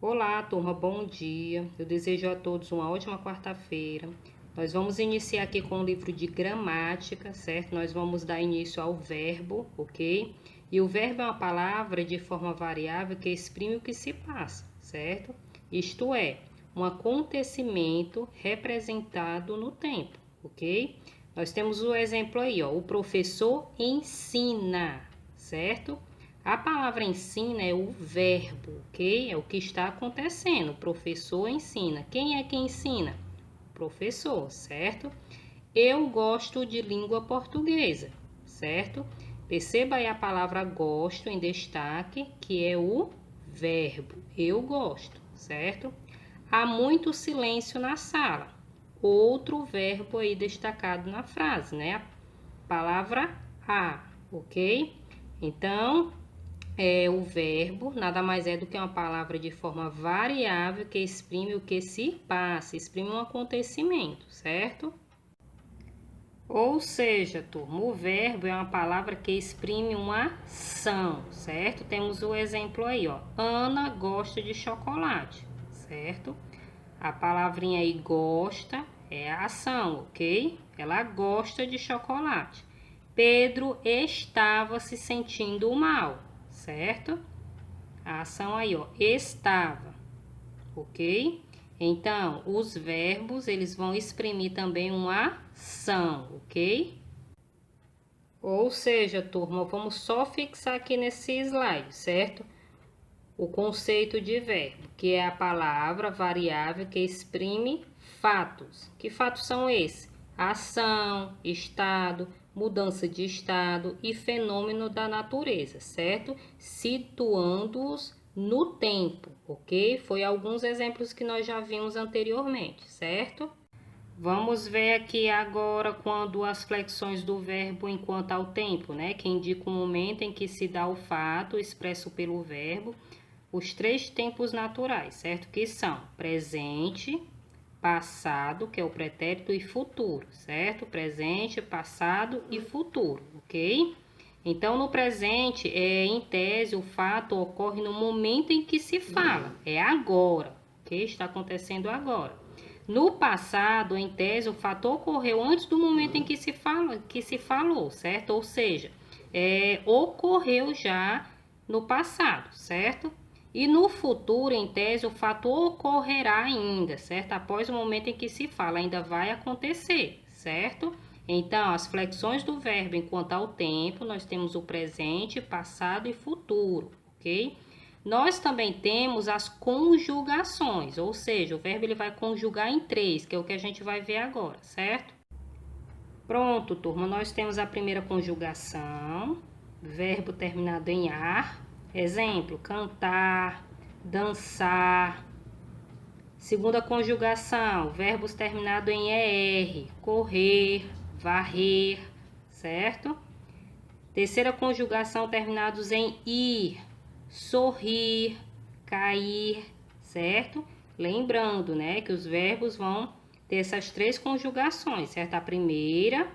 Olá, turma, bom dia. Eu desejo a todos uma ótima quarta-feira. Nós vamos iniciar aqui com o livro de gramática, certo? Nós vamos dar início ao verbo, ok? E o verbo é uma palavra de forma variável que exprime o que se passa, certo? Isto é, um acontecimento representado no tempo, ok? Nós temos o exemplo aí, ó. O professor ensina, certo? A palavra ensina é o verbo, ok? É o que está acontecendo. O professor ensina. Quem é que ensina? O professor, certo? Eu gosto de língua portuguesa, certo? Perceba aí a palavra gosto em destaque, que é o verbo. Eu gosto, certo? Há muito silêncio na sala. Outro verbo aí destacado na frase, né? A palavra há, ok? Então, o verbo nada mais é do que uma palavra de forma variável que exprime o que se passa, exprime um acontecimento, certo? Ou seja, turma, o verbo é uma palavra que exprime uma ação, certo? Temos o exemplo aí, ó. Ana gosta de chocolate, certo? A palavrinha aí gosta é a ação, ok? Ela gosta de chocolate. Pedro estava se sentindo mal, certo? A ação aí, ó, estava, ok? Então, os verbos, eles vão exprimir também uma ação, ok? Ou seja, turma, vamos só fixar aqui nesse slide, certo? O conceito de verbo, que é a palavra variável que exprime fatos. Que fatos são esses? Ação, estado, mudança de estado e fenômeno da natureza, certo? Situando-os no tempo, ok? Foi alguns exemplos que nós já vimos anteriormente, certo? Vamos ver aqui agora quando as flexões do verbo enquanto ao tempo, né? Que indica o momento em que se dá o fato expresso pelo verbo, os três tempos naturais, certo? Que são presente, passado, que é o pretérito, e futuro, certo? Presente, passado e futuro, ok? Então, no presente, em tese, o fato ocorre no momento em que se fala, é agora, ok? Está acontecendo agora. No passado, em tese, o fato ocorreu antes do momento em que se falou, certo? Ou seja, ocorreu já no passado, certo? E no futuro, em tese, o fato ocorrerá ainda, certo? Após o momento em que se fala, ainda vai acontecer, certo? Então, as flexões do verbo enquanto ao tempo, nós temos o presente, passado e futuro, ok? Nós também temos as conjugações, ou seja, o verbo ele vai conjugar em três, que é o que a gente vai ver agora, certo? Pronto, turma, nós temos a primeira conjugação, verbo terminado em ar. Exemplo, cantar, dançar. Segunda conjugação, verbos terminados em ER, correr, varrer, certo? Terceira conjugação, terminados em ir, sorrir, cair, certo? Lembrando, né, que os verbos vão ter essas três conjugações, certo? A primeira,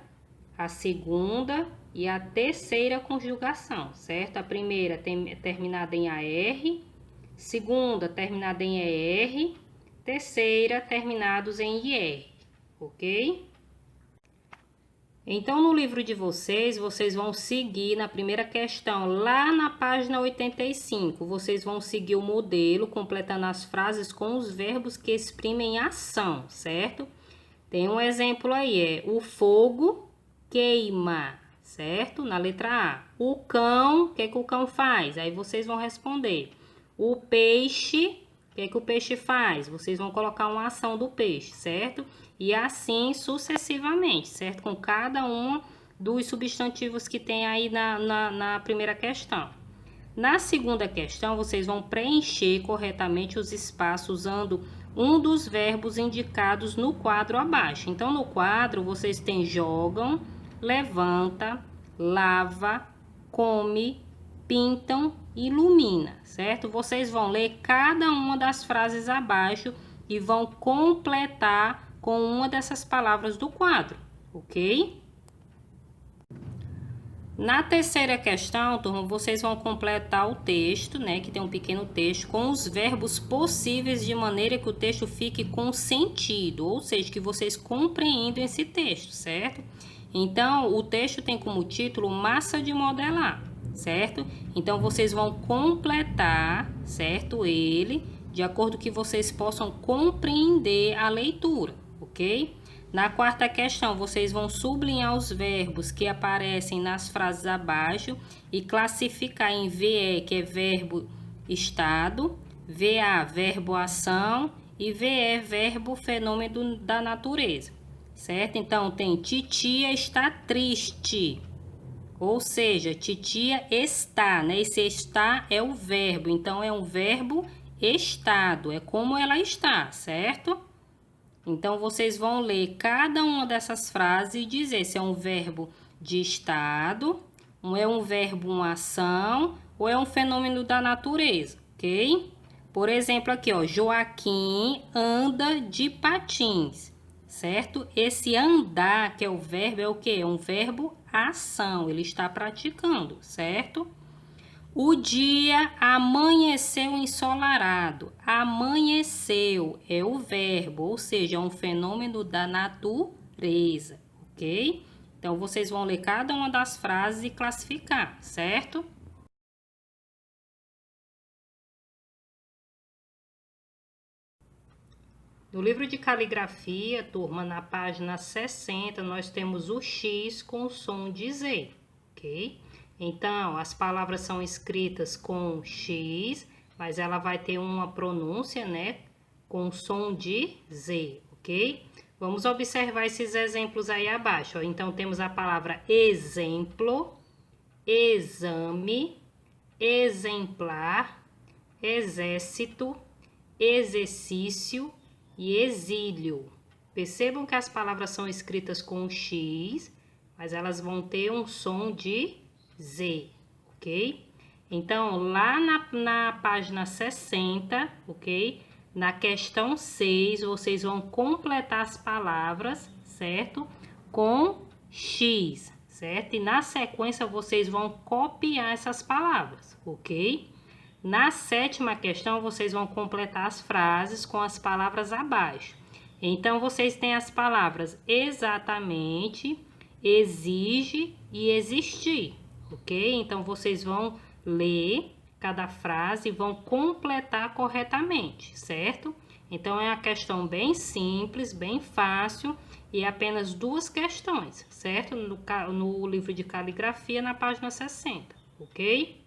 a segunda e a terceira conjugação, certo? A primeira terminada em AR, segunda terminada em ER, terceira terminados em IR, ok? Então, no livro de vocês vão seguir na primeira questão, lá na página 85, vocês vão seguir o modelo, completando as frases com os verbos que exprimem ação, certo? Tem um exemplo aí, o fogo queima, certo? Na letra A. O cão, o que que o cão faz? Aí vocês vão responder. O peixe, o que que o peixe faz? Vocês vão colocar uma ação do peixe, certo? E assim sucessivamente, certo? Com cada um dos substantivos que tem aí na primeira questão. Na segunda questão, vocês vão preencher corretamente os espaços usando um dos verbos indicados no quadro abaixo. Então, no quadro, vocês têm jogam, levanta, lava, come, pintam, ilumina, certo? Vocês vão ler cada uma das frases abaixo e vão completar com uma dessas palavras do quadro, ok? Na terceira questão, turma, vocês vão completar o texto, né, que tem um pequeno texto, com os verbos possíveis de maneira que o texto fique com sentido, ou seja, que vocês compreendam esse texto, certo? Então, o texto tem como título Massa de Modelar, certo? Então, vocês vão completar, certo, ele, de acordo que vocês possam compreender a leitura, ok? Na quarta questão, vocês vão sublinhar os verbos que aparecem nas frases abaixo e classificar em VE, que é verbo estado, VA, verbo ação e VE, verbo fenômeno da natureza, certo? Então, tem titia está triste, ou seja, titia está, né? Esse está é o verbo, então é um verbo estado, é como ela está, certo? Então, vocês vão ler cada uma dessas frases e dizer se é um verbo de estado, é um verbo, uma ação, ou é um fenômeno da natureza, ok? Por exemplo, aqui, ó, Joaquim anda de patins, certo? Esse andar, que é o verbo, é o quê? É um verbo ação, ele está praticando, certo? O dia amanheceu ensolarado. Amanheceu é o verbo, ou seja, é um fenômeno da natureza, ok? Então, vocês vão ler cada uma das frases e classificar, certo? No livro de caligrafia, turma, na página 60, nós temos o X com o som de Z, ok? Então, as palavras são escritas com X, mas ela vai ter uma pronúncia, né, com o som de Z, ok? Vamos observar esses exemplos aí abaixo, ó. Então, temos a palavra exemplo, exame, exemplar, exército, exercício e exílio. Percebam que as palavras são escritas com X, mas elas vão ter um som de Z, ok? Então, lá na página 60, ok? Na questão 6, vocês vão completar as palavras, certo? Com X, certo? E na sequência, vocês vão copiar essas palavras, ok? Na sétima questão, vocês vão completar as frases com as palavras abaixo. Então, vocês têm as palavras exatamente, exige e existir, ok? Então, vocês vão ler cada frase e vão completar corretamente, certo? Então, é uma questão bem simples, bem fácil e apenas 2 questões, certo? No livro de caligrafia, na página 60, ok?